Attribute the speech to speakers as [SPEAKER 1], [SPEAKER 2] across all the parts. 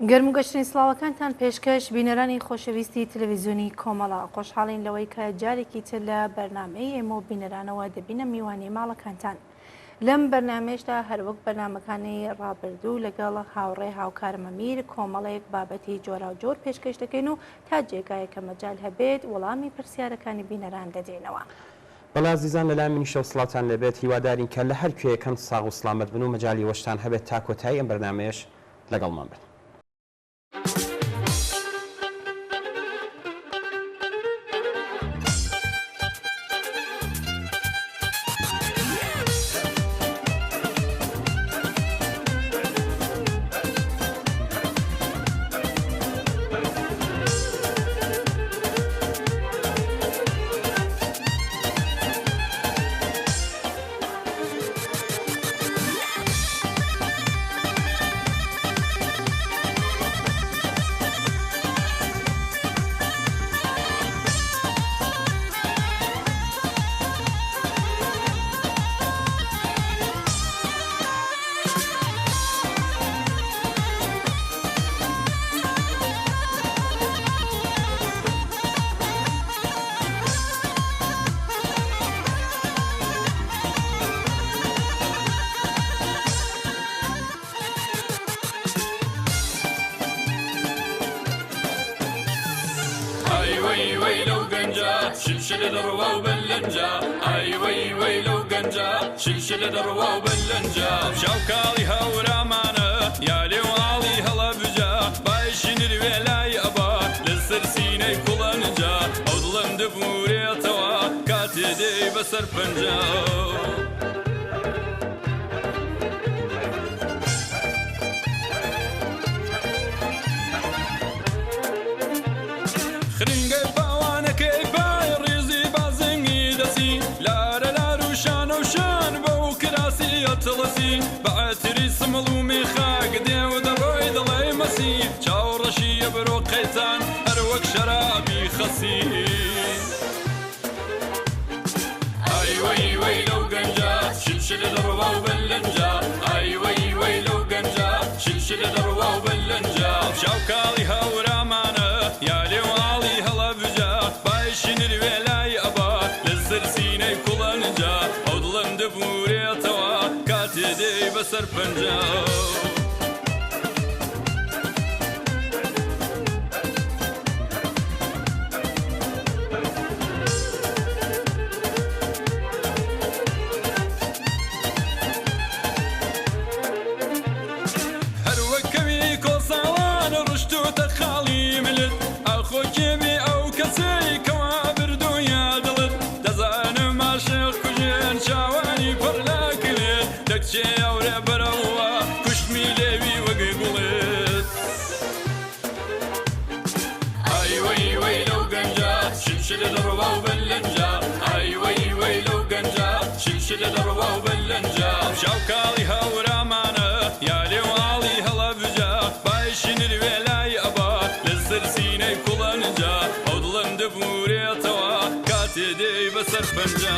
[SPEAKER 1] گەرم و گەشتنی سڵاوەکانتان پێشکەش بینەرانی خۆشەویستی تەلەڤیزیۆنی کۆمەڵە خۆشحاڵین لەوەی کە جارێکی تر لە بەرنامەی ئێمە و بینەرانەوە دەبینە میوانی ماڵەکانتان. لەم بەرنامێشدا هەروەک بەرنامەکانی ڕابردوو لەگەڵ هاوڕێ هاوکارمە میر کۆمەڵێک بابەتی جۆرا و جۆر پێشکەش دەکەین و تا جێگایەکە مەجال هەبێت وەڵامی پرسیارەکانی بینەران دەدەینەوە.
[SPEAKER 2] بەڵا عزیزان لەلای منی شەو سڵاتان لەبێت، هیوادارین کە لە هەر کوێیەکەم ساغ و سڵامەت بن و مەجالی وەشتان هەبێت تا کۆتایی ئەم بەرنامەیەش لەگەڵمان بن.
[SPEAKER 3] شلشلة دروا وبلنجا اي وي وي لو قنجا شلشلة دروا وبلنجا شوكالي هورامانا يا لي والي هلا بجا بايشين الولاي ابا للسرسيني كلانجا اضلم دبوري توا كاتدي بسر بنجا بعتري سملو ميخاق ديو دروي دلي مسي جاو رشي يبرو قيتان اروك شرابي خسي اي وي وي لو قنجا شلشل دروا وبلنجا اي وي وي لو قنجا شلشل دروا وبلنجا شوكالي هورامانا يا لي والي هلا بجا بايشين الولاي ابا للسرسيني كلانجا اضلم دبوري توا كاتدي بسر بنجا هروكبي كل صوان رشتو تخالي ملت اخو كبي او كسي كوابر دنيا دلت دزان ما شيخ كجين شاواني فرلاك دكتشي اوري بروا كشمي ليبي وقبلت اي وي وي لو قنجا شلشل دروا وبلنجا اي وي وي لو قنجا شلشل دروا وبلنجا شوكالي هورامانا يا لي والي هلا بجا بايشين الولاي ابا للسرسيني كلانجا اضلم دبوري توا كاتدي بسر بنجا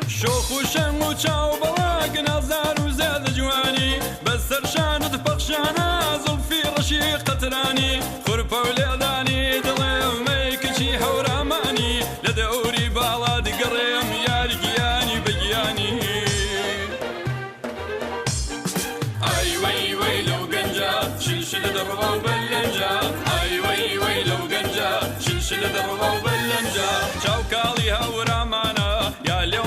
[SPEAKER 3] شوخ وشم وشاو بلاق نازار وزاد جواني بسر شاند بخشانا زلفي رشيق قتراني خرفة وليداني دليم ميكشي حوراماني لدوري بالا دقريم يا رجياني بجياني اي وي وي لو قنجا شلشل دروا وبلنجا اي وي وي لو قنجا شلشل دروا وبلنجا شوكالي هورامانا يا لو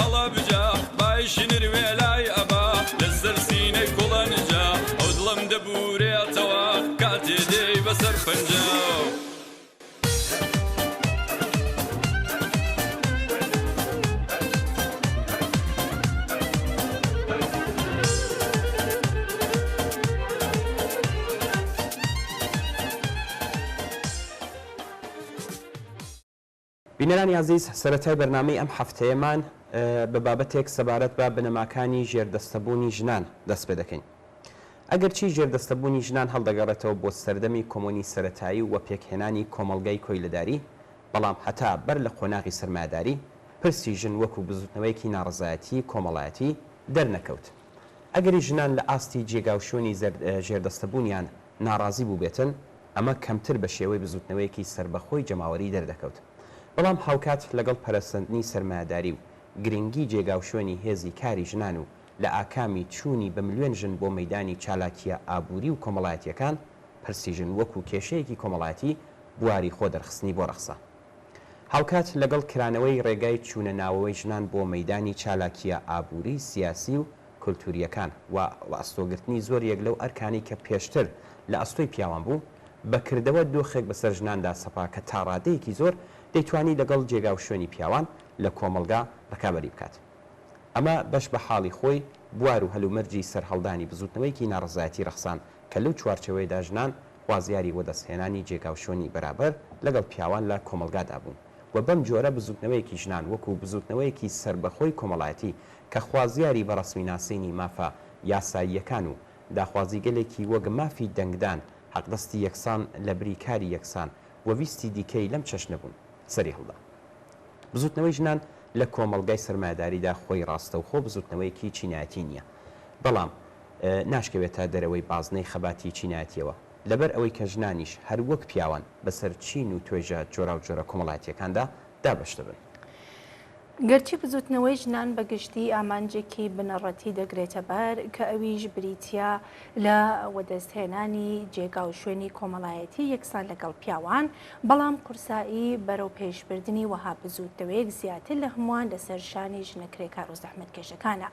[SPEAKER 3] هلا بجا بايشين الولاي ابا للسرسيني كلانجا اضلم دبوري توا كاتدي بسر فنجا
[SPEAKER 2] بینەرانی عزیز سەرەتای بەرنامەی ئەم هەفتەیەمان بە بابەتێک سەبارەت بە بنەماکانی ژێردەستەبوونی ژنان دەست پێ دەکەین. ئەگەرچی ژێردەستەبوونی ژنان هەڵدەگەڕێتەوە بۆ سەردەمی کۆمۆنی سەرەتایی و پێکهێنانی کۆمەڵگەی کۆیلەداری، بەڵام هەتا بەر لە قۆناغی سەرمایه‌داری پرسی ژن وەکو بزوتنەوەیەکی ناڕزایەتی کۆمەڵایەتی دەرنەکەوت. ئەگەری ژنان لە ئاستی جێگاوشۆنی ژێردەستەبوونیان ناڕازی بوو بێتن، ئەمە کەمتر بە شێوەی بزوتنەوەیەکی سربەخۆی جەماوەری دەردەکەوت. بەڵام هاوکات لەگەڵ پەرەسەندنی سەرمایه‌داری و گرنگی جێگاوشۆنی هێزی کاری ژنان و لە ئاکامی چوونی بە ملیۆن ژن بۆ مەیدانی چالاکیە ئابووری و کۆمەڵایەتیەکان، پرسی ژن وەکو کێشەیەکی کۆمەڵایەتی بواری خۆ دەرخستنی بۆ ڕەخسە. هاوکات لەگەڵ کرانەوەی ڕێگای چوونە ناوەوەی ژنان بۆ مەیدانی چالاکیە ئابووری سیاسی و کولتوریەکان و ئەستۆگرتنی زۆریەک لەو ئەرکانی کە پێشتر لە ئەستۆی پیاوان بوو، بەکردەوە دۆخێک بەسەر ژناندا سەپا کە تا ڕادەیەکی زۆر دەیتوانی لەگەڵ جێگاوشۆنی پیاوان لە کۆمەڵگا ڕکابەری بکات. ئەمە بەش بە حاڵی خۆی بوار و هەلومەرجی سەرهەڵدانی بزوتنەوەیکی ناڕزایەتی ڕەخسان کە لەو چوارچەوەیدا ژنان خوازیاری وەدەستهێنانی جێگاوشۆنی بەرابەر لەگەڵ پیاوان لە کۆمەلگادا بوون و بەم جۆرە بزوتنەوەیەکی ژنان وەکو بزوتنەوەیەکی سربەخۆی کۆمەڵایەتی کە خوازیاری بە ڕەسمی ناسینی مافە یاساییەکان و داخوازی گەلێکی وەک مافی دەنگدان، حەقدەستی یەکسان لە بریکاری یەکسان و ویستی دیکەی لەم چەشنە بوون سەری هەڵدا. بزوتنەوەی ژنان لە کۆمەڵگای سەرمایه‌داریدا خۆی ڕاستەوخۆ بزوتنەوەیەکی چینایەتی نییە، بەڵام ناشکەوێتە دەرەوەی بازنەی خەباتی چینایەتیەوە لەبەر ئەوەی کە ژنانیش هەر وەک پیاوان بەسەر چین و توێژە جۆرا و جۆرە کۆمەڵایەتیەکاندا دابەشتە بن.
[SPEAKER 1] گەرچی بزوتنەوەی ژنان بەگشتی ئامانجێکی بنەڕەتی دەگرێتە بەر کە ئەویش بریتیا لە وەدەستهێنانی جێگا و شوێنی کۆمەڵایەتی یەکسان لەگەڵ پیاوان، بەڵام قورسایی بەرەو پێشبردننی وەها بزوتنەوەیەک زیاتر لە هەمووان لەسەر شانی ژنە کرێکار و زەحمەتکێشەکانە،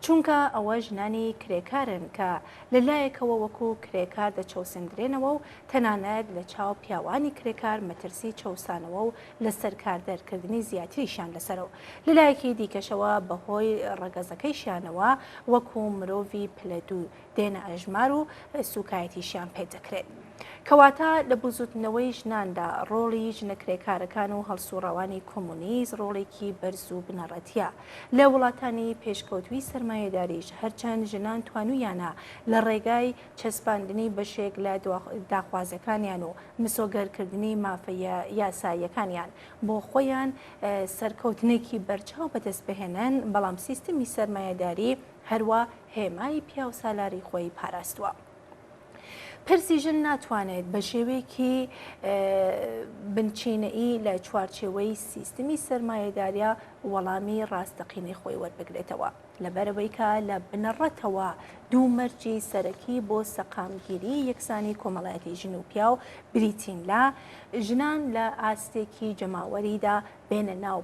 [SPEAKER 1] چونکە ئەوە ژنانی کرێکارن کە لەلایەکەوە وەکو کرێکار دەچەوسندرێنەوە و تەنانەت لە چاو پیاوانی کرێکار مەترسی چەوسانەوە و لەسەر کاردەرکردنی زیاتریشان لەسەرەوە. لەلایەکی دیکەشەوە بەهۆی ڕەگەزەکەیشیانەوە وەکو مرۆڤی پلەدوو دێنە ئەژمار و سوکایەتیشیان پێدەکرێت. کەواتە لە بزوتنەوەی ژناندا ڕۆڵی ژنە کرێکارەکان و هەڵسوڕەوانی کۆمونیست ڕۆڵێکی بەرز و بنەڕەتیە. لە وڵاتانی پێشکەوتوی سەرمایه‌داریش هەرچەند ژنان توانویانە لە ڕێگای چەسپاندنی بەشێک لە داخوازەکانیان و مسۆگەرکردنی مافەیە یاساییەکانیان بۆ خۆیان سەرکەوتنێکی بەرچاو بەدەست بهێنن، بەڵام سیستمی سەرمایه‌داری هەروە هێمای پیا و سالاری خۆی پاراستووە. پرسی ژن ناتوانێت بە شێوەیەکی بنچینەئی لە چوارچێوەی سیستمی سەرمایه‌داریە وەڵامی ڕاستەقینەی خۆی وەربگرێتەوە، لەبەرەوەی کە لە بنەڕەتەوە دوو مەرجی سەرەکی بۆ سەقامگیری یەکسانی کۆمەڵایەتی ژن و پیا و بریتین لە ژنان لە ئاستێکی جەماوەریدا بێنە ناو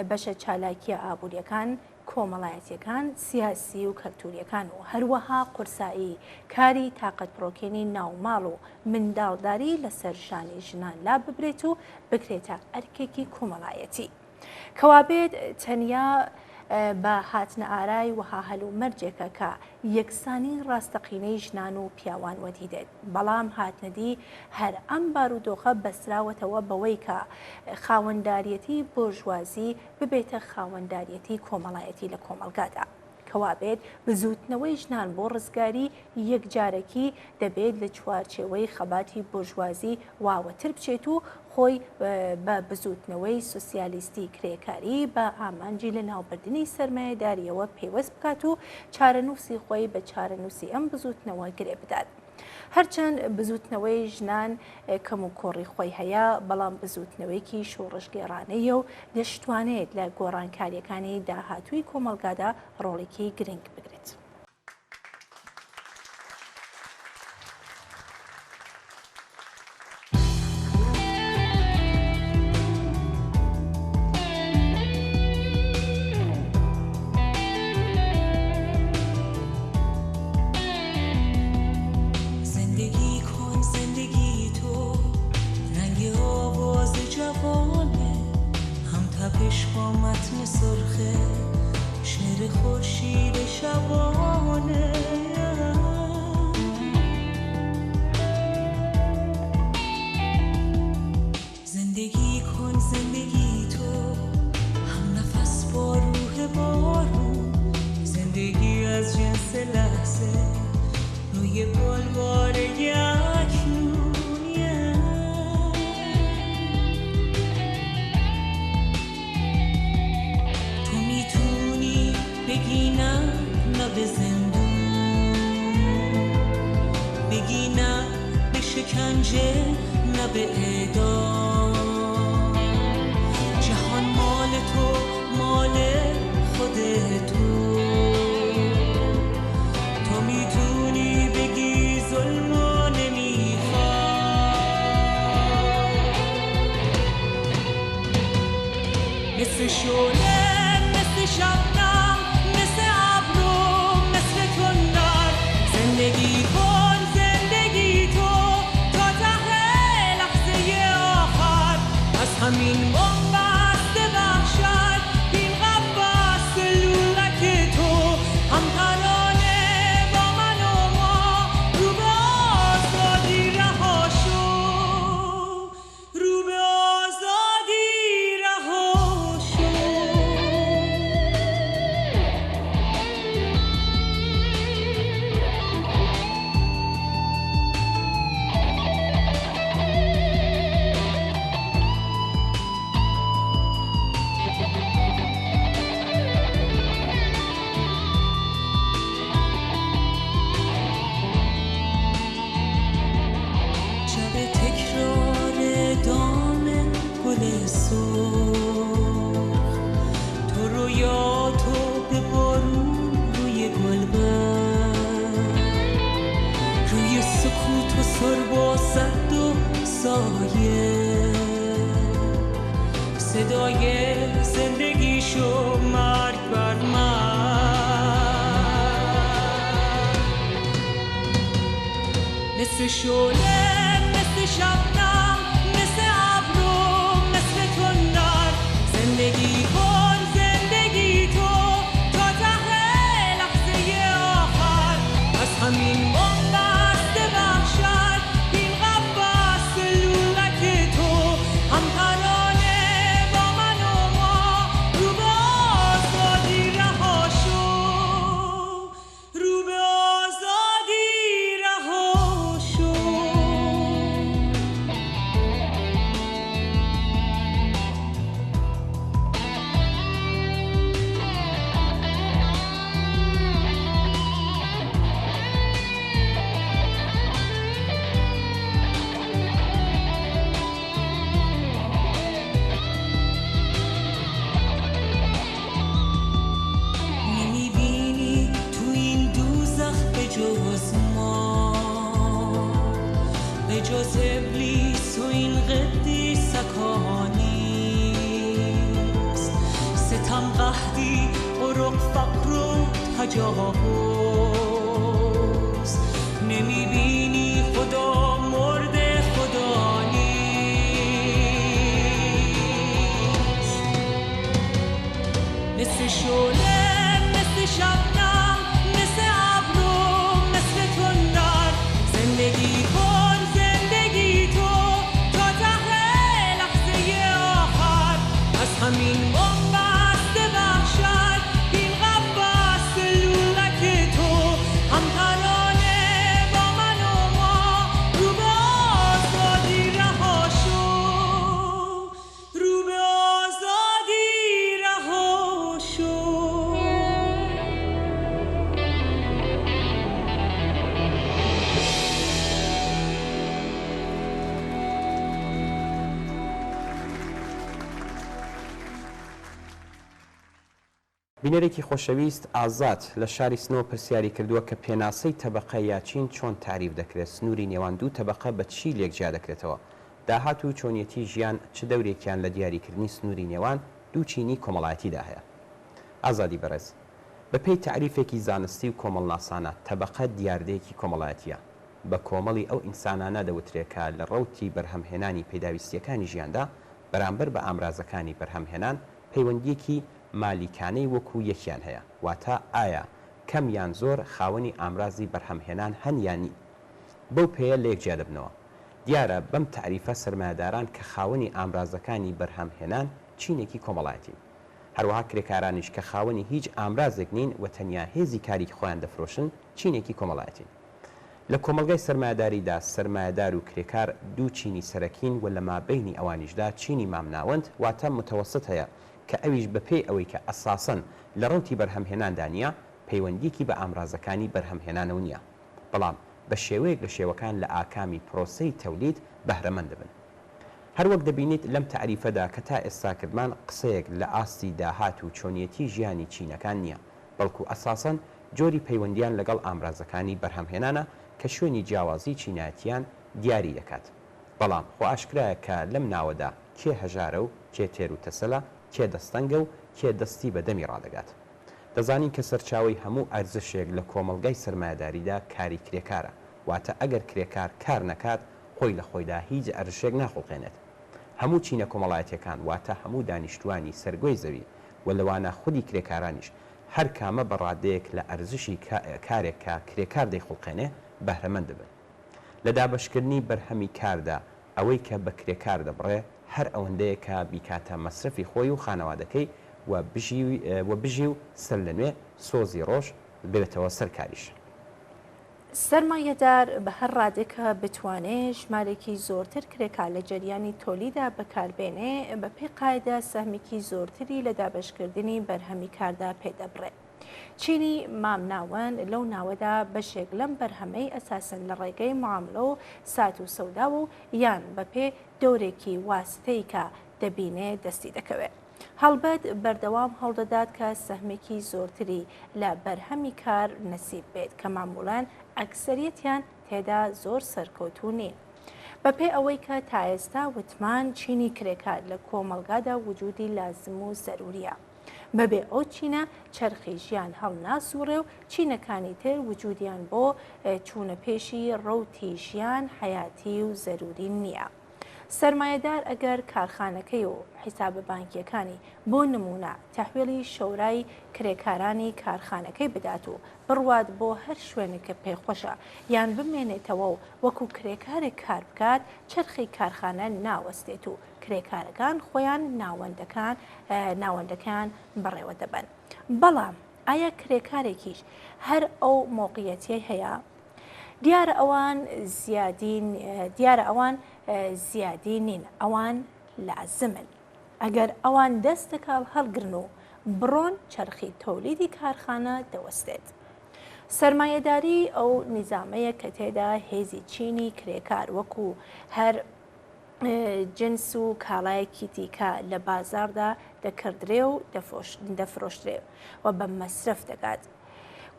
[SPEAKER 1] بەشە چالاکیە ئابوووریەکان، کۆمەڵایەتیەکان، سیاسی و کەلتوریەکان و هەروەها قورسایی کاری تاقەتپڕۆکێنی ناوماڵ و منداڵداری لەسەر شانی ژنان لا ببرێت و بکرێتە ئەرکێکی کۆمەڵایەتی. کەوابێت تەنیا بە هاتنە ئارای وەها هەلومەرجێکە کە یەکسانی ڕاستەقینەی ژنان و پیاوان وەدیدێت، بەڵام هاتنەدی هەر ئەم بارودۆخە بەسراوەتەوە بەوەی کە خاوەنداریەتی بۆژوازی ببێتە خاوەنداریەتی کۆمەڵایەتی لە کۆمەلگادا. کەوابێت بزوتنەوەی ژنان بۆ ڕزگاری یەکجارەکی دەبێت لە چوارچێوەی خەباتی بۆژوازی واوەتر بچێت و خۆی بە بزوتنەوەی سوسیالیستی کرێکاری بە ئامانجی لە ناوبردننی سەرمایه‌داریەوە پێوەست بکات و چارەنووسی خۆی بە چارەنووسی ئەم بزوتنەوە گرێ بدات. هەرچەند بزوتنەوەی ژنان کەم و کۆڕی خۆی هەیە، بەڵام بزوتنەوەیکی شۆڕشگێڕانەیە و دەشتوانێت لە گۆڕانکاریەکانی داهاتووی کۆمەلگادا ڕۆڵێکی گرنگ بگرێت.
[SPEAKER 4] با متن سرخه شعر خورشید شبان به اعدام. جهان مال تو، مال خود تو میتونی بگی ظلم و نمیخوای. مثل شعله، مثل شبنم، مثل ابرو، مثل تندر زندگی کن، زندگی تو تا ته لحظه آخر. از همین بنبست وحشت، این قفس لولک تو هم ترانه با من و ما رو به آزادی رها شو، رو به آزادی رها شو. شب تکرار دام گل سرخ، تو رویاتو به بارون روی گلبرگ، روی سکوت و سرب و صد و سایه، صدای زندگیشو مرگ بر مرگ. مثل شعله، مثل شبنم، مثل ابرو، مثل تندر زندگی کن، زندگی تو تا ته لحظه آخر. از همین بنبست وحشت، این قفس لولک تو هم ترانه با من و ما رو به آزادی رها شو، رو به آزادی رها شو. نمیبینی تو این دوزخ به جز ما، به جز ابلیس و این قدیسک ها نیست. ستم قحطی، قرق، فقر و تجاوز. نمیبینی خدا مرده، خدا نیست. مثل شعله، مثل شبنم، مثل ابرو، مثل تندر زندگی کن، زندگی تو تا ته لحظه آخر. از همین بنبست وحشت، این قفس لولک تو هم ترانه با من و ما رو به آزادی رها شو، رو به آزادی رها شو.
[SPEAKER 2] بینەرێکی خۆشەویست ئازاد لە شاری سنەوە پرسیاری کردووە کە پێناسەی تەبەقە یاچین چۆن تعریف دەکرێت، سنووری نێوان دوو تەبەقە بە چی لێکجیا دەکرێتەوە، داهات و چۆنیەتی ژیان چ دەورێکیان لە دیاریکردنی سنووری نێوان دوو چینی کۆمەڵایەتیدا هەیە. ئازادی بەڕێز، بە پێی تعریفێکی زانستی و کۆمەڵناسانە تەبەقە دیاردەیەکی کۆمەڵایەتیە، بە کۆمەڵی ئەو ئینسانانە دەوترێت کە لە ڕەوتی بەرهەمهێنانی پێداویستیەکانی ژیاندا بەرامبەر بە ئامرازەکانی بەرهەمهێنان پەیوەندیەکی مالیکانەی وەکو یەکیان هەیە، واتە ئایا کەم یان زۆر خاوەنی ئامرازی بەرهەمهێنان هەنیانی بەو پێیە لە یەکجیا دەبنەوە. دیارە بەم تعریفە سەرمایەداران کە خاوەنی ئامرازەکانی بەرهەمهێنان چینێکی کۆمەڵایەتی، هەروەها کرێکارانیش کە خاوەنی هیچ ئامرازێک نین و تەنیا هێزی کاری خۆیان دەفرۆشن چینێکی کۆمەڵایەتی. لە کۆمەلگای سەرمایەداریدا سەرمایەدار و کرێکار دوو چینی سەرەکین و لە مابەینی ئەوانیشدا چینی مامناوەند واتە متەوەسط هەیە کە ئەویش بەپێی ئەوەی کە ئەساسەن لە ڕەوتی بەرهەمهێناندا نیە پەیوەندیکی بە ئامرازەکانی بەرهەمهێنانەوە نییە، بەڵام بە شێوەیەک لە شێوەکان لە ئاکامی پرۆسەی تەولید بەهرەمەند دەبن. هەروەک دەبینیت لەم تعریفەدا کە تا ئێستا کردمان قسەیەک لە ئاستی داهات و چۆنیەتی ژیانی چینەکان نییە، بەڵکو ئەساسەن جۆری پەیوەندیان لەگەڵ ئامرازەکانی بەرهەمهێنانە کە شوێنی جیاوازی چینایەتیان دیاری دەکات. بەڵام خۆ ئاشکرایە کە لەم ناوەدا کێ هەژارە و کێ تێر و تەسەلە، کێ دەستەنگە و کێ دەستی بەدەمی ڕادەگات. دەزانین کە سەرچاوی هەموو ئەرزشێک لە کۆمەڵگەی سەرمایەداریدا کاری کرێکارە، واتە ئەگەر کرێکار کار نەکات خۆی لە خۆیدا هیچ ئەرزشێک ناخۆڵقێنێت. هەموو چینە کۆمەڵایەتیەکان واتە هەموو دانیشتوانی سەرگۆی زەوی و لەوانە خودی کرێکارانیش هەر کامە بەڕادەیەک لە ئەرزشی کارێک کە کرێکار دەیخۆڵقێنێ بەهرەمەند دەبن. لە دابەشکردنی بەرهەمی کاردا ئەوەی کە بە کرێکار دەبڕێ هەر ئەوەندەیە کە بیکاتە مەسرفی خۆی و خانەوادەکەی و بژی و سەر لە نوێ سۆزی ڕۆژ بێتەوە سەرکاریش.
[SPEAKER 1] سەرمایەدار بە هەر ڕادێکە بتوانێت ژمارێکی زۆرتر کرێکار لە جەریانی تۆلیدا بەکاربێنێ بە پێی قاعدە سەهمێکی زۆرتری لە دابەشکردنی بەرهەمی کاردا پێدەبڕێت. چینی مامناوەند لەو ناوەدا بەشێک لەم بەرهەمەی ئەساسن لە ڕێگەی معاملە و سات و سەودا و یان بەپێ دەورێکی واستەی کە دەبینێ دەستی دەکەوێت. هەڵبەت بەردەوام هەڵدەدات کە سەهمێکی زۆرتری لە بەرهەمی کار نەسیب بێت کە مامۆڵان ئەکسەریەتیان تێدا زۆر سەرکەوتوو نیە. بەپێ ئەوەی کە تا ئێستا وتمان چینی کرێکار لە کۆمەلگادا وجودی لازم و زەروریە. بەبێ ئەو چینە چرخی ژیان هەڵناسووڕێ و چینەکانی تر وجودیان بۆ چوونە پێشی ڕەوتی ژیان حیاتی و زەروری نییە. سەرمایەدار ئەگەر کارخانەکەی و حیسابە بانکیەکانی بۆ نمونە تەحویلی شەورای کرێکارانی کارخانەکەی بدات و بڕوات بۆ هەر شوێنێکە پێخۆشە یان بمێنێتەوە و وەکو کرێکارێک کار بکات چرخی کارخانە ناوەستێت و کرێکارەکان خۆیان ناوەندەکان بەڕێوە دەبن. بەڵام ئایا کرێکارێکیش هەر ئەو مۆقیەتی هەیە؟ دیارە ئەوان زیادی نین، ئەوان لازمن. ئەگەر ئەوان دەستەکەڵ هەڵگرن و بڕۆن چرخی تۆلیدی کارخانە دەوەستێت. سەرمایەداری ئەو نیزامەیە کە تێدا هێزی چینی کرێکار وەکو هەر جنس و کاڵایەکی دیکە لە بازاردا دەکردرێ و دەفرۆشترێ و بە مەسرف دەگات.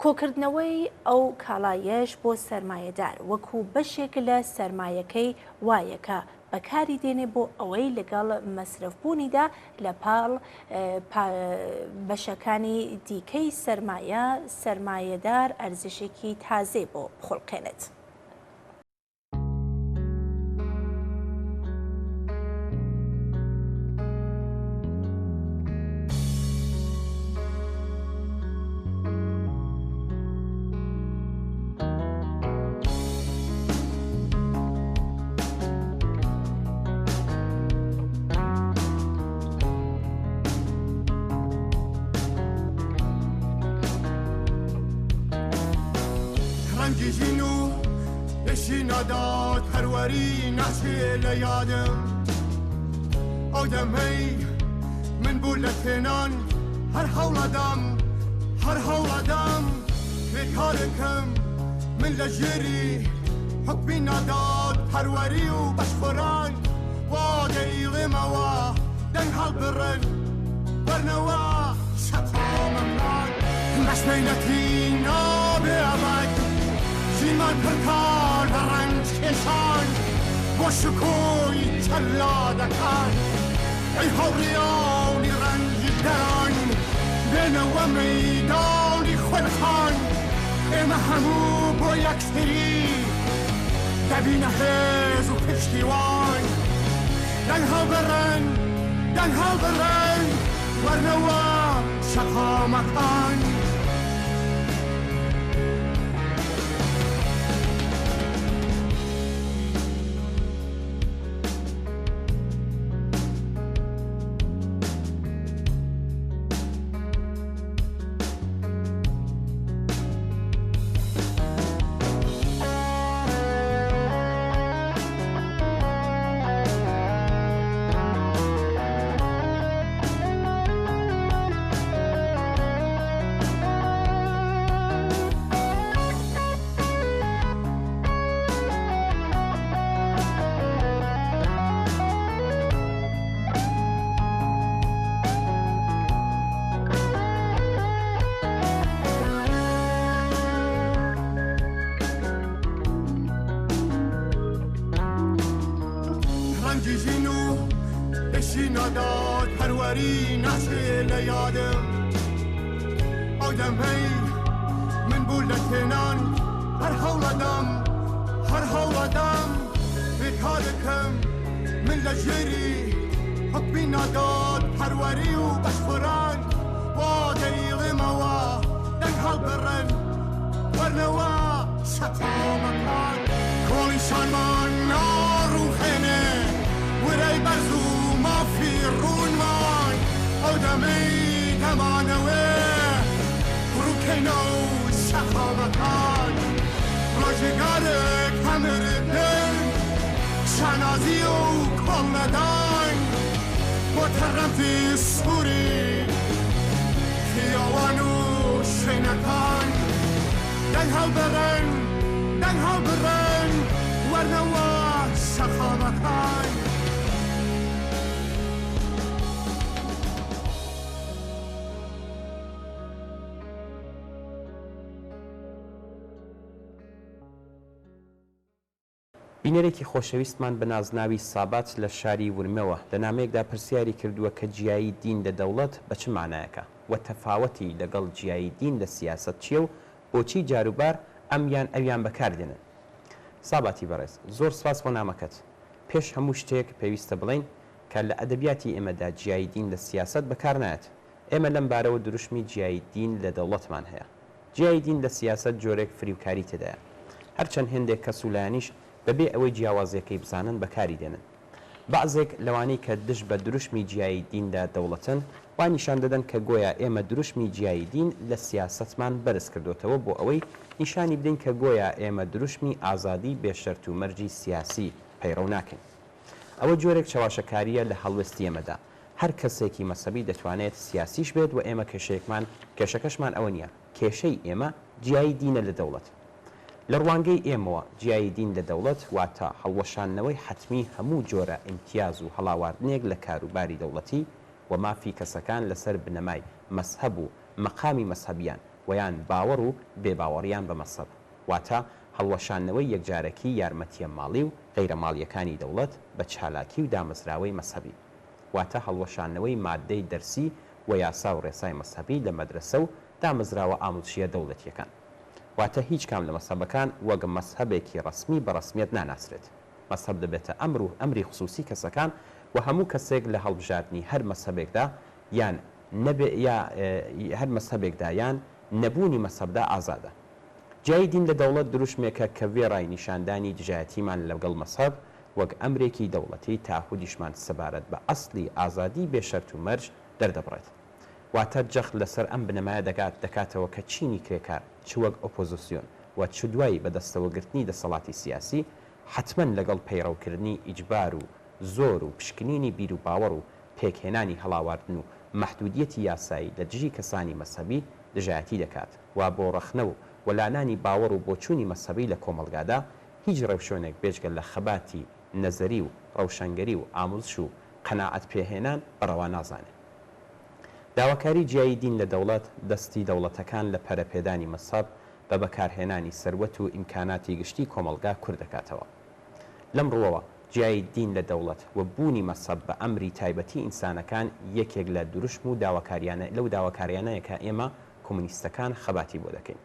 [SPEAKER 1] کۆکردنەوەی ئەو کاڵایەش بۆ سەرمایەدار وەکو بەشێک لە سەرمایەکەی وایەکە بەکاری دێنێ بۆ ئەوەی لەگەڵ مەسرفبوونیدا لە پاڵ بەشەکانی دیکەی سەرمایەدار ئەرزشێکی تازێ بۆ بخۆڵقێنێت.
[SPEAKER 5] ڕەنگیژین و پێشی نادات هەروەری ناچێ لە یادم ئەو دەمەی من بوو لە تێنان هەر هەوڵەدام کرێکارێکم من لە ژێری حکمی نادات هەروەری و بەشخۆران وا دەیڵێمەوە دەنگ هەڵبڕن بەرنەوە شەقامەمان بەشمەینەتی نابێ ئەمەد زیمان پرکار بە ڕەنج کێشان بۆ شکۆی چەلادەکان ئەی هەوڕیانی ڕەنجی دەران بێنەوە مەیدانی خوێنخان ئێمە هەموو بۆ یەکتری دەبینە هێز و پشتیوان دەنگ هەڵبڕن وەرنەوە شەقامەکان ناداد پروری نشه لیادم آدم هی من بولتنان هر حول دم بکارکم من لجری حبی ناداد پروری و بشخوران و دریغ موا دنهال برن ورنوا شطا مکان کولیشان من ناروخنه وری برزو ما فی رون من آدمی دمانوه بروکنو شطا مکان روزگارک همه دل شنازی و کل ندان با طرفی سوری خیاوانو شنکان دنهال برن ورنوا شخامکان
[SPEAKER 2] بینەرێکی خۆشەویستمان بە نازناوی سابات لە شاری ورمەوە لە نامەیەکدا پرسیاری کردووە کە جیایی دین لە دەوڵەت بە چ مانایەکە و تەفاوەتی لەگەڵ جیایی دین لە سیاست چییە و بۆچی جاروبار ئەمیان ئەویان بەکاردێنن. ساباتی بەڕێز زۆر سپاس بۆ نامەکەت. پێش هەموو شتێک پێویستە بڵین کە لە ئەدەبیاتی ئێمەدا جیایی دین لە سیاست بەکار نایەت. ئێمە لەم بارەوە دروشمی جیایی دین لە دەوڵەتمان هەیە. جیایی دین لە سیاست جۆرێک فریوکاری تێدایە. هەرچەند هێندێک کەس و لایەنیش بەبێ ئەوەی جیاوازیەکەی بزانن بەکاری دێنن. بەعزێک لەوانەی کە دش بە دروشمی جیایی دیندا دەوڵەتن وا نیشان دەدەن کە گۆیا ئێمە دروشمی جیایی دین لە سیاستمان بەرز کردوتەوە بۆ ئەوەی نیشانی بدەین کە گۆیا ئێمە دروشمی ئازادی بێشەرت و مەرجی سیاسی پەیڕەو ناکەین. ئەوە جۆرێک چاواشەکاریە لە هەڵوێستی ئێمەدا. هەر کەسێکی مەسەبی دەتوانێت سیاسیش بێت و ئێمە کێشەکەشمان ئەوە نییە. کێشەی ئێمە جیایی دینە لە دەوڵەت. لە ڕوانگەی ئێمەوە جیایی دین لە دەوڵەت واتە هەڵوەشانەوەی حتمی هەموو جۆرە ئیمتیاز و هەڵاواردنێک لە کاروباری دەوڵەتی و مافی کەسەکان لەسەر بنەمای مەسهەب و مەقامی مەسهەبیان ویان باوەڕ و بێباوەڕیان بە مەسەب واتە هەڵوەشانەوەی یەکجارەکی یارمەتیە ماڵی و غەیرەماڵیەکانی دەوڵەت بە چالاکی و دامەزراوەی مەسهەبی واتە هەڵوەشانەوەی مادەی دەرسی و یاسا و ڕێسای مەسهەبی لە مەدرسە و دامەزراوە ئاموزشیە دەوڵەتیەکان واتە هیچ کام لە مەسهەبەکان وەک مەسهەبێکی ڕەسمی بە ڕەسمیەت ناناسرێت. مەسهەب دەبێتە ئەمری خصوصی کەسەکان و هەموو کەسێک لە هەڵبژاردننی هەر مەسهەبێکدا یان هەر مەسهەبێکدا یان نەبوونی مەسهەبدا ئازادە. جیایی دین لە دەوڵەت دروشمێکە کە وێڕای نیشاندانی دژایەتیمان لەگەڵ مەسهەب وەک ئەمرێکی دەوڵەتی تاهودیشمان سەبارەت بە ئەسڵی ئازادی بێشەرت و مەرج دەردەبڕێت. واتە جەخت لەسەر ئەم بنەمایە دەکاتەوە کە چینی کرێکار چ وەک ئۆپۆزیسیۆن و چ دوایی بەدەستەوەگرتنی دەسەڵاتی سیاسی حتمما لەگەڵ پەیڕەوکردنی ئیجبار و زۆر و پشکنینی بیر و باوەڕ و پێکهێنانی هەڵاواردن و مەحدودیەتی یاسایی لە دژی کەسانی مەسەبی دژایەتی دەکات و بۆ ڕەخنە و وەلانانی باوەڕ و بۆچوونی مەسەبی لە کۆمەڵگادا هیچ ڕێوشۆنێک بێجگە لە خەباتی نەزەری و ڕەوشەنگەری و ئاموزش و قەناعەت پێهێنان بەڕەوا نازانێت. داواکاری جیایی دین لە دەوڵەت دەستی دەوڵەتەکان لە پەرەپێدانی مەسەب بە بەکارهێنانی سەروەت و ئیمکاناتی گشتی کۆمەڵگا کورد دەکاتەوە. لەم ڕووەوە جیایی دین لە دەوڵەت و بوونی مەسەب بە ئەمری تایبەتی ئینسانەکان یەکێک لە دروشم و لەو داواکاریانەیە کە ئێمە کۆمونیستەکان خەباتی بۆ دەکەین.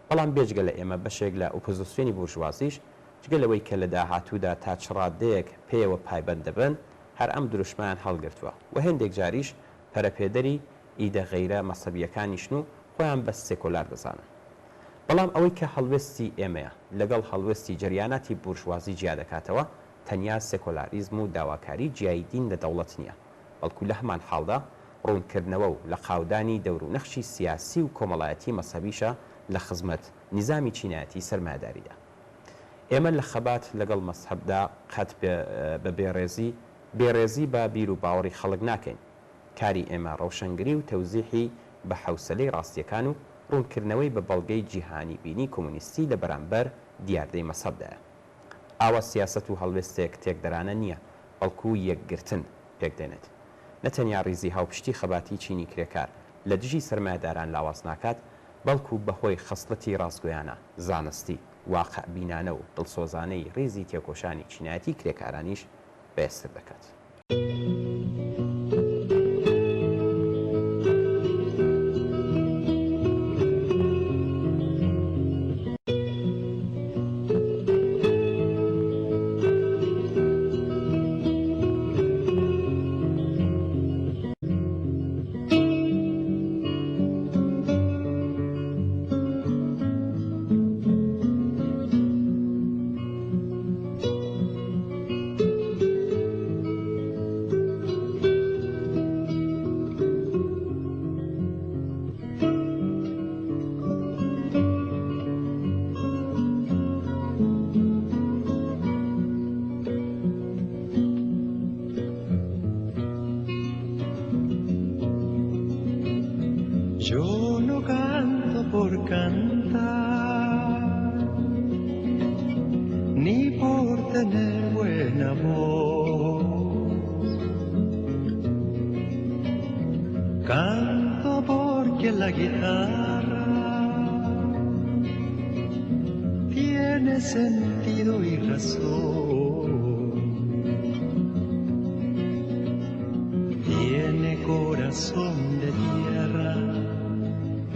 [SPEAKER 2] بەڵام بێجگە لە ئێمە بەشێک لە ئۆپۆزیسیۆنی بورژوازیش جگە لەوەی کە لە داهاتوودا تا چڕادەیەک پێوە پایبەند دەبن هەر ئەم دروشمان هەڵگرتووە و هێندێک جاریش پەرەپێدەری ئیدە غەیرە مەسەبیەکانیشن و خۆیان بەس سێکۆلار دەزانن. بەڵام ئەوەی کە هەڵوێستی ئێمەیە لەگەڵ هەڵوێستی جریاناتی بورژوازی جیا دەکاتەوە تەنیا سێکۆلاریزم و داواکاری جیایی دین لە دەوڵەت نییە بەڵکو لە هەمان حاڵدا ڕوونکردنەوە و لە قاودانی دەور و نەخشی سیاسی و کۆمەڵایەتی مەسەبیشە لە خزمەت نیزامی چینایەتی سەرمایه‌داریدا. ئێمە لە خەبات لەگەڵ مەسهەبدا قەت بە بێڕێزی بە بیر و باوەڕی خەڵک ناکەین. کاری ئێمە ڕەوشەنگری و تەوزیحی بە حوسلەی ڕاستیەکان و ڕوونکردنەوەی بە بەڵگەی جیهانی بینی کۆمونیستی لە بەرامبەر دیاردەی مەسەبدایە. ئاوا سیاست و هەڵوێستێک تێکدەرانە نییە بەڵکو یەکگرتن پێک دێنێت. نەتەنیا ڕیزی هاوپشتی خەباتی چینی کرێکار لە دژی سەرمایهداران لاواز ناکات بەڵکو بەهۆی خەسڵەتی ڕاستگویانە زانستی واقع بینانە و دڵسۆزانەی ڕێزی تێکۆشانی چینایەتی کرێکارانیش بەێستر دەکات.
[SPEAKER 6] Yo no canto por cantar, ni por tener buena voz. Canto porque la guitarra tiene sentido y razón. Tiene corazón de tierra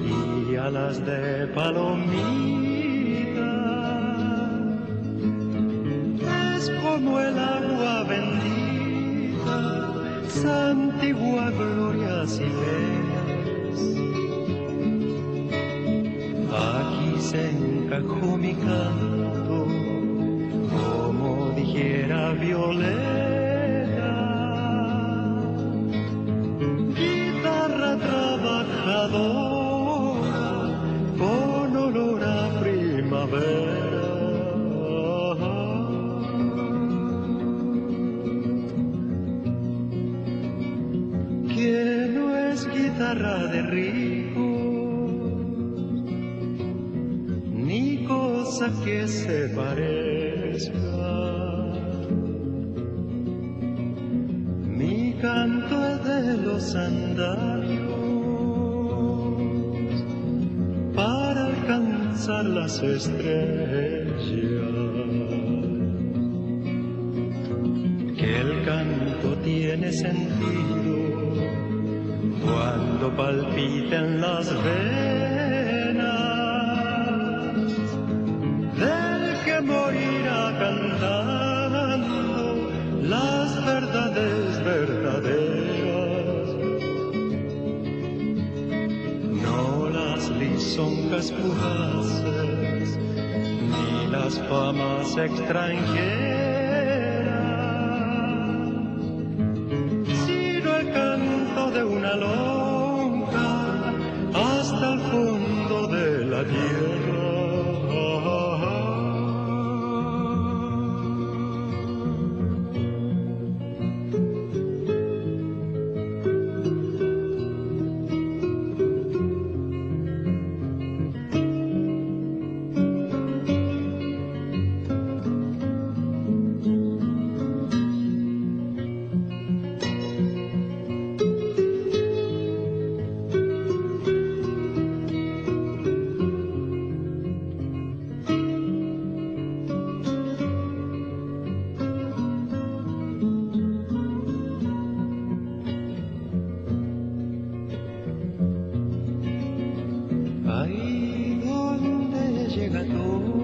[SPEAKER 6] y alas de palomita. Es como el agua bendita, santigua glorias y penas. Aquí se encajó mi canto, como dijera Violeta. Guitarra trabajadora, con olor a primavera. Que no es guitarra de rico, ni cosa que se parezca. Mi canto es de los andarios para alcanzar las estrellas. Que el canto tiene sentido cuando palpitan las venas del que morirá cantando las verdades verdaderas, no las lisonjas fugaces ni las famas extranjeras, sino el canto de una lonja hasta el fondo de la tierra. Ahí donde llega todo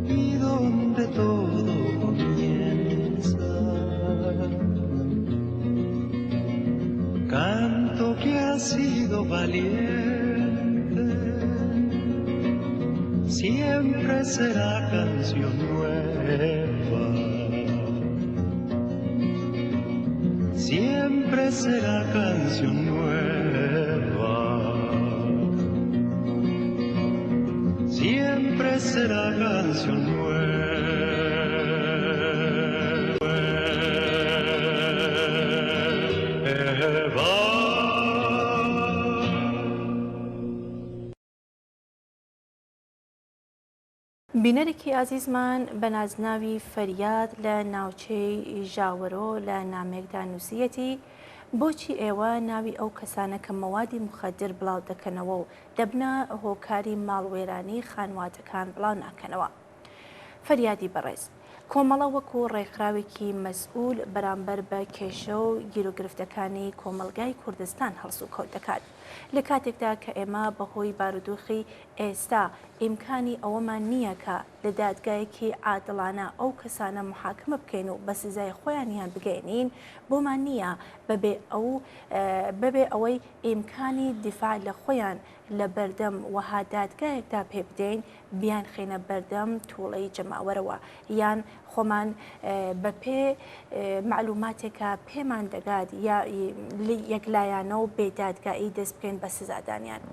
[SPEAKER 6] y donde todo comienza, canto que ha sido valiente, siempre será canción nueva. Siempre será canción nueva, siempre será canción
[SPEAKER 1] بینەرێکی ئازیزمان بە نازناوی فەریاد لە ناوچەی ژاوەرۆ لە نامێکدا نووسیەتی بۆچی ئێوە ناوی ئەو کەسانە کە مەوادی مخەدر بڵاو دەکەنەوە و دەبنە هۆکاری ماڵوێرانی خانواتەکان بڵاو ناکەنەوە. فەریادی بەڕێز کۆمەڵە وەکو ڕێکخراوێکی مەسئول بەرامبەر بە کێشە و گیرۆگرفتەکانی کۆمەلگای کوردستان هەڵسو کەوت دەکات لە کاتێکدا کە ئێمە بەهۆی بارودۆخی ئێستا ئیمکانی ئەوەمان نییە کە لە دادگایەکی عادڵانە ئەو کەسانە محاکمە بکەین و بە سزای خۆیانیان بگەێنین بۆمان نییە بەبێ ئەوەی ئیمکانی دیفاع لە خۆیان لە بەردەم وەها دادگایەکدا پێ بدەین بیان خێنە بەردەم تووڵەی جەماوەرەوە یان خۆمان بە پێ معلوماتێکە پێمان دەگات یا یەکلایانە و بێدادگایی دەست بکەین بە سزادانیان.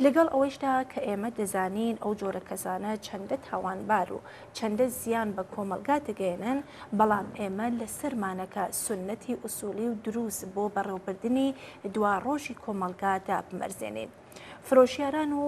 [SPEAKER 1] لەگەڵ ئەوەشدا کە ئێمە دەزانین ئەو جۆرە کەسانە چەندە تاوانبار و چەندە زیان بە کۆمەلگا دەگەێنن، بەڵام ئێمە لە سەرمانەکە سنەتی ئوسولی و دروست بۆ بەڕێوەبردننی دوا ڕۆژی کۆمەلگادا بمەرزێنین. فرۆشیاران و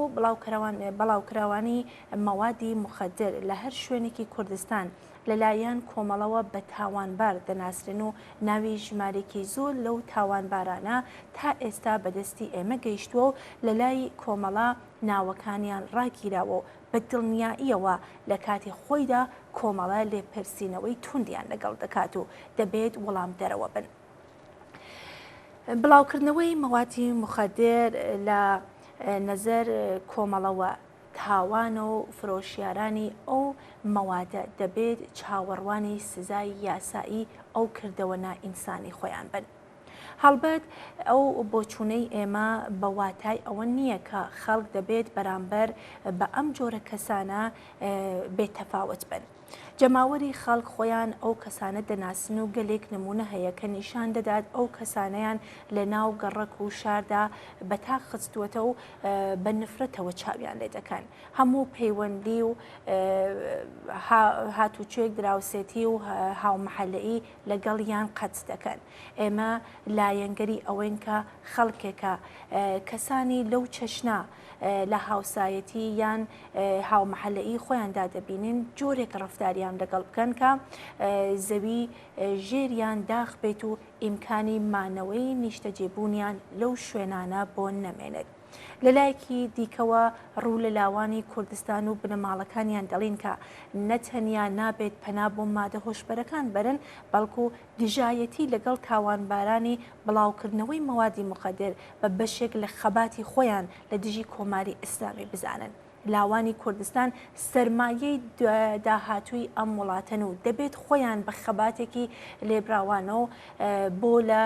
[SPEAKER 1] بەڵاوکراوانی مەوادی مخدر لە هەر شوێنێکی کوردستان لەلایەن کۆمەڵەوە بە تاوانبار دەناسرن و ناوی ژمارێکی زۆر لەو تاوانبارانە تا ئێستا بەدەستی ئێمە گەیشتووە و لە لای کۆمەڵە ناوەکانیان ڕاگیراوە و بە دڵنیاییەوە لە کاتی خۆیدا کۆمەڵە لێپرسینەوەی توندیان لەگەڵ دەکات و دەبێت وەڵام دەرەوە بن. بڵاوکردنەوەی مەوادی مخدر لە نەزەر کۆمەڵەوە تاوانە و فرۆشیارانی ئەو مەوادە دەبێت چاوەڕوانی سزای یاسایی ئەو کردەوە نائینسانی خۆیان بن. هەڵبەت ئەو بۆچوونەی ئێمە بە واتای ئەوە نییە کە خەڵک دەبێت بەرامبەر بە ئەم جۆرە کەسانە بێتەفاوت بن. جەماوەری خەڵک خۆیان ئەو کەسانە دەناسن و گەلێک نمونە هەیە کە نیشان دەدات ئەو کەسانەیان لە ناو گەڕەک و شاردا بەتاق خستووەتە و بە نفرەتەوە چاویان لێ دەکەن. هەموو پەیوەندی و هاتوچێک دراوسێتی و هاومەحەلەیی لەگەڵیان قەت دەکەن. ئێمە لایەنگەری ئەوەین کە خەڵکێکە کەسانی لەو چەشنا لە هاوسایەتی یان هاومەحەلەیی خۆیاندا دەبینین جۆرێک ڕەفتاریان لەگەڵ بکەن کە زەوی ژێریان داخ بێت و ئیمکانی مانەوەی نیشتەجێبوونیان لەو شوێنانە بۆ نەمێنێت. لەلایەکی دیکەوە ڕوو لە لاوانی کوردستان و بنەماڵەکانیان دەڵین کە نەتەنیا نابێت پەنا بۆ مادە هۆشبەرەکان بەرن، بەڵکو دژایەتی لەگەڵ تاوانبارانی بڵاوکردنەوەی مەوادی مخدر بە بەشێک لە خەباتی خۆیان لە دژی کۆماری ئیسلامی بزانن. لاوانی کوردستان سەرمایەی داهاتووی ئەم وڵاتەن و دەبێت خۆیان بە خەباتێکی لێبراوانەوە بۆ لە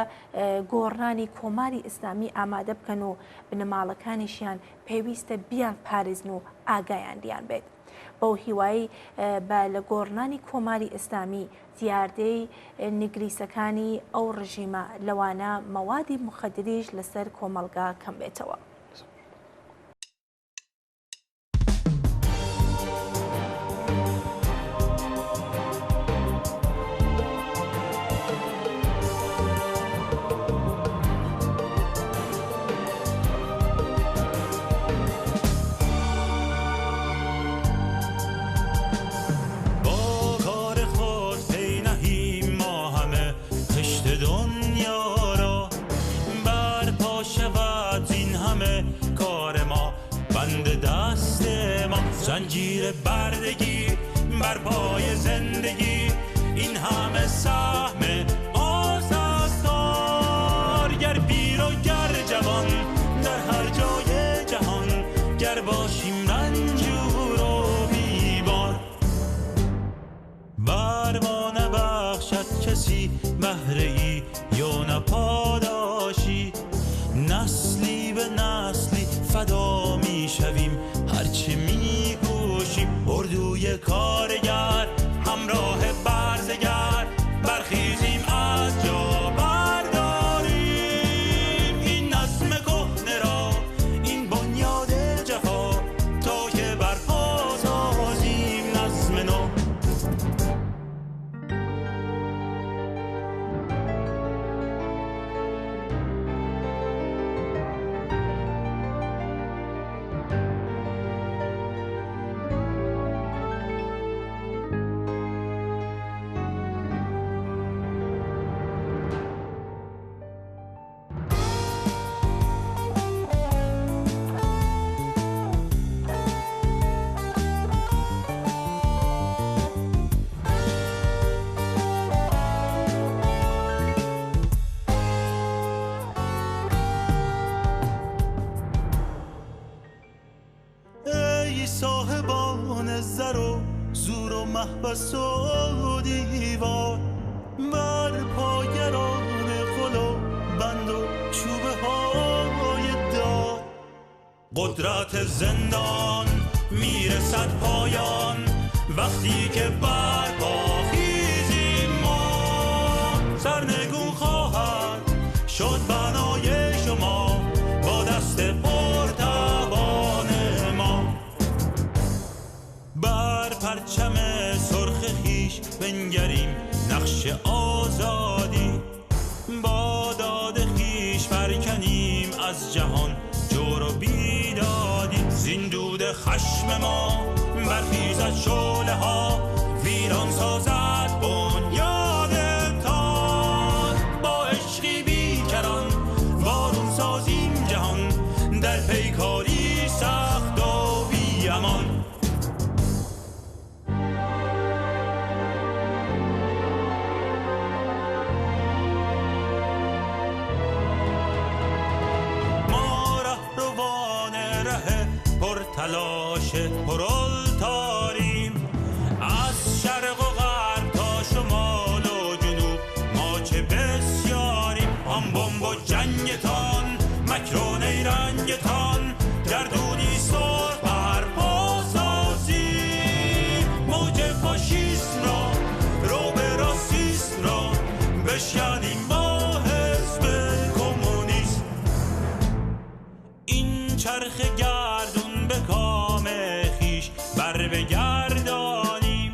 [SPEAKER 1] گۆڕانی کۆماری ئیسلامی ئامادە بکەن و بنەماڵەکانیشیان پێویستە بیان پارێزن و ئاگایان دیان بێت. بەو هیوایی بە لە گۆڕنانی کۆماری ئیسلامی دیاردەی نیگریسەکانی ئەو ڕژیمە لەوانە مەوادی مخدریش لەسەر کۆمەلگا کەم بێتەوە.
[SPEAKER 7] زنجیر بردگی بر پای زندگی این همه سهم آز است کار، گر پیر و گر جوان در هر جای جهان، گر باشیم رنجور و بیمار، بر ما نبخشد کسی بهره ای یا نپاداشی، نسلی به نسلی فدا می شویم هرچه می کوشیم، اردوی کارگر همراه برزگر برخیزیم از جا برداریم این نظم کهنه را، این بنیاد جفا، تا که برپا سازیم نظم نو. صاحبان زر و زور و محبس و دیوار، بر پاگران قل و بند و چوبه های دار، قدرت زندان میرسد پایان وقتی که برپا خیزیم ما، سرنگون خواهد شد بنای شما با دست پرتبان. جهان جور و بیدادی زندود خشم ما برخیزد شعله ها ویران سازد بنیادتان با عشقی بیکران وارون سازیم جهان در پیکاری سخت و بی امان تلاش پرالتاریم از شرق و غرب تا شمال و جنوب ما چه بسیاریم هم بمب و جنگتان مکر و نیرنگتان گردونی سر برپا سازیم موج فاشیسم را رو به راسیسم را بشکنیم با حزب کمونیسم این چرخ گردون به کام خیش بر بگردانیم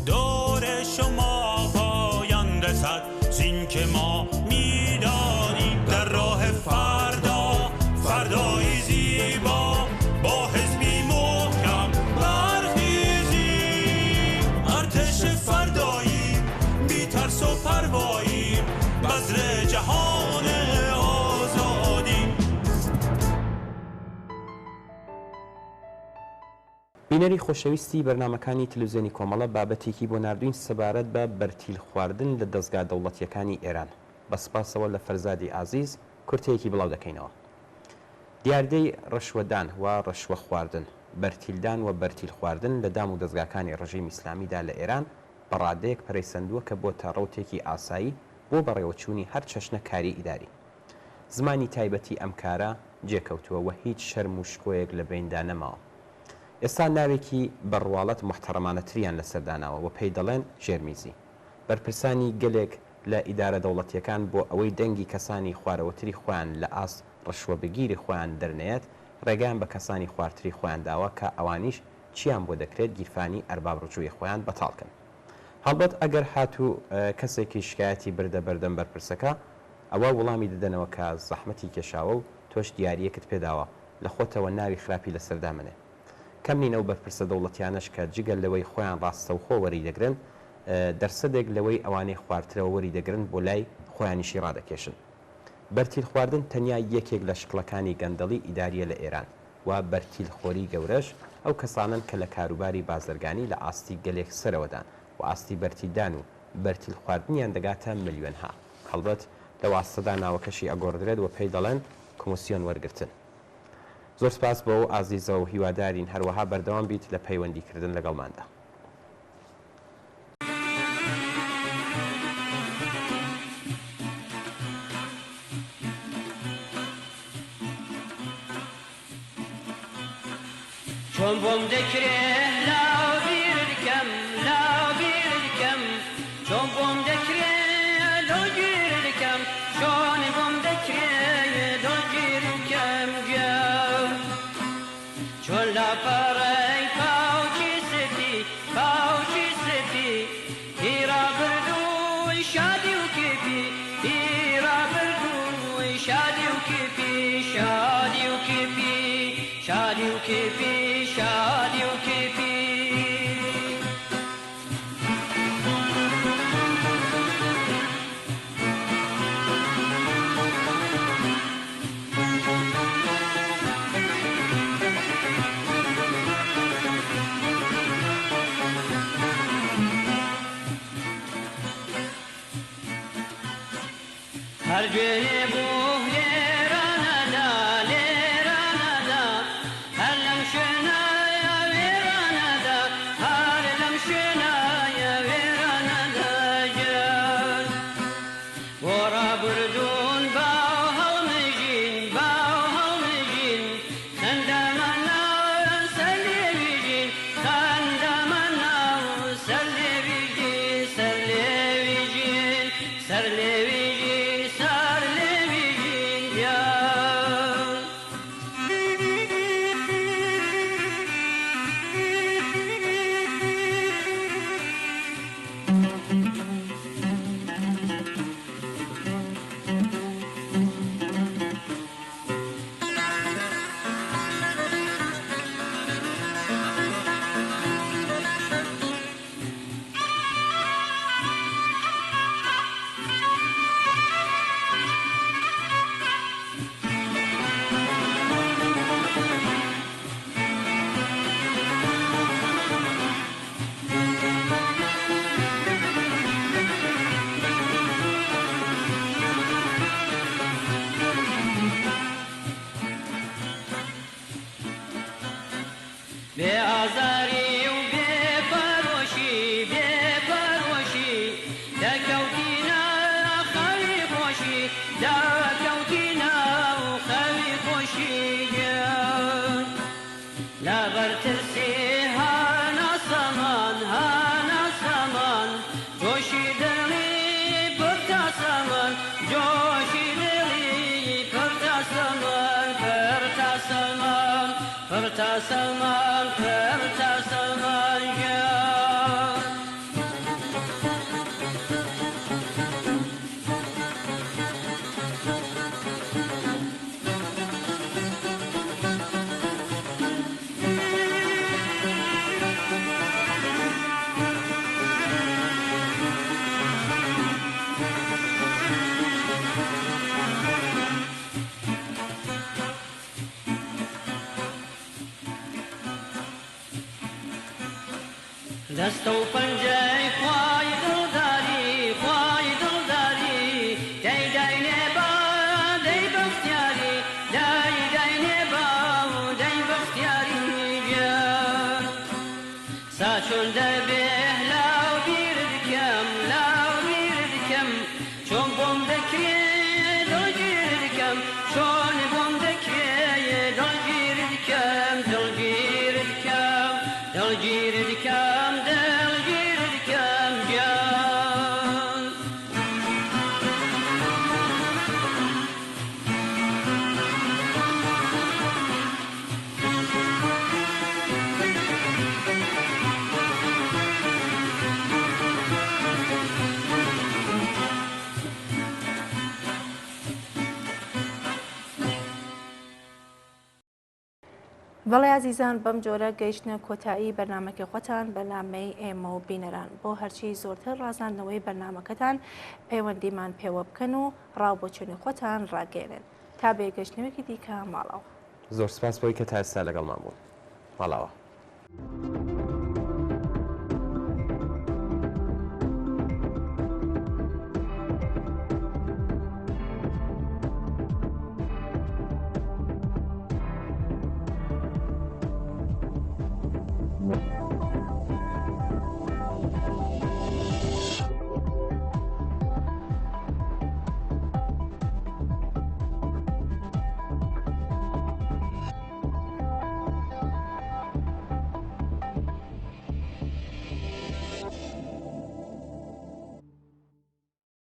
[SPEAKER 7] دور شما پایان رسد زین که ما میدانیم در راه فردا فردایی زیبا با حزبی محکم برخیزیم ارتش فردایی بی ترس و پروایی بذر جهان آزادی
[SPEAKER 2] بینەری خۆشەویستی بەرنمەکانی تلویزیۆنی کۆمەڵە بابەتێکی بۆ نردوین سەبارەت بە بەرتیل خواردن لە دەستگا دەوڵەتیەکانی ئێران بە سپاسەوە لە فەرزادی ئازیز کورتەیەکی بڵاو دەکەینەوە. دیاردەی ڕەشوەدان و ڕەشوە خواردن بەرتیلدان و بەرتیل خواردن لە دام و دەستگاکانی ڕژیم ئیسلامیدا لە ئێران بە ڕادەیەک پەرەیسەندووە کە بۆتە ڕەوتێکی ئاسایی بۆ بەڕێوەچوونی هەر چەشنە کاری ئیداری. زمانی تایبەتی ئەم کارە جێکەوتووە و هیچ شەرم و شکۆیەک لە بیندا نەماوە. ئێستا ناوێکی بەڕواڵەت محتەرەمانەتریان لەسەرداناوە و پێی دەڵێن ژێرمیزی بەرپرسانی گەلێک لە ئیدارە دەوڵەتیەکان بۆ ئەوەی دەنگی کەسانی خوارەوەتری خۆیان لە ئاست ڕەشوەبگیری خۆیان دەرنێت ڕێگەیان بە کەسانی خواردتری خۆیان داوە کە ئەوانیش چیان بۆ دەکرێت گیرفانی ئەرباب ڕجووی خۆیان بەتاڵکەن. هەڵبەت ئەگەر هاتوو کەسێکی شکایەتی بردە بەردەم بەرپرسەکە ئەوە وەڵامی دەدەنەوە کە زەحمەتی کێشاوە و تۆش دیاریەکت پێداوە لە خۆتەوە ناوی خراپی لەسەردا منێ. کەم نینەوە بەرپرسە دەوڵەتیانش کە جگەل لەوەی خۆیان ڕاستەوخۆ وەری دەگرن دەرسەدێک لەوەی ئەوانەی خواردترەوە وەری دەگرن بۆ لای خۆیانیشی ڕادەکێشن. بەرتیل خواردن تەنیا یەکێک لە شکڵەکانی گەندەڵی ئیداریە لە ئێران و بەرتیل خۆری گەورەش ئەو کەسانن کە لە کاروباری بازرگانی لە ئاستی گەلێک سەرەوەدان و ئاستی بەرتیلدان و بەرتیل خواردنیان دەگاتە ملیۆنها. هەڵبەت لە واستەدا ناوەکەشی ئەگۆڕدرێت و پێی دەڵێن کۆمۆسیۆن وەرگرتن. زۆر سپاس بۆ ئەو ئازیزە و هیوادارین هەروەها بەردەوام بیت لە پەیوەندیکردن لەگەڵماندا.
[SPEAKER 8] چون بۆم دەکرێت لاو بیرکەم لاو بیرکەم چۆن بۆم دەکرێت لۆ گیرکەم چۆن بۆم دەکرێت لۆ گیرکەم چۆن لاپەڕەی پاوچی سپی پاوچی سپی هیرا بردووی شادی و کیپی هیرا بردووی شادی و کیپی شادی و کیپی شادی و کیپی شادی و کیپی هر جوێنێ بوو لێرانەدا لێرانەدا هەر لەم شوێنایە وێرانەدا هەر لەم شوێنایە وێرانەدا گیان بۆ ڕابردوون باو هەڵمژین باو هەڵمژین خەندەمان ناو سەر لێویژین خەندەمان ناو سەر لێویژین سەر لێویژین سەر لێویژین سر بێئازاری و بێپەرۆشی بێپەرۆشی دەکەوتینە خەوی خۆشی دەکەوتینە خەوی خۆشی لەبەر ترسی هانە سەمان هانە سەمان جۆشی دڵی پڕتا سەمان جۆشی دڵی پڕتا سەمان پڕتا سەمان پڕتا سەمان پڕتا سەمان دەستە و پەنجەی خوای دڵداری خوای دڵداری دەیداینێ با دەی بەختیاری دەیداینێ با دەی بەختیاری ساچۆن دەبێ لاو بیر دکەم لاو بیر دکەم چۆن بۆم دەکرێ دڵگیر دکەم چۆن بۆم دەکرێ دڵگیر دکەم دڵگیر دکەم دڵگیر دکەم دڵگیر دکەم گیان
[SPEAKER 1] بەڵێ عزیزان بەم جۆرە گەیشتنە کۆتایی بەرنمەکە خۆتان بەنامەی ئێمە و بینەران بۆ هەرچی زۆرتر ڕازاندنەوەی بەرنمەکەتان پەیوەندیمان پێوە بکەن و ڕاوبۆچوونی خۆتان ڕاگەێنن تا بێگەشتنەوەکی دیکە ماڵەوە
[SPEAKER 2] زۆر سپاس بۆی کە تا ئێستا لەگەڵمان بوون ماڵەوە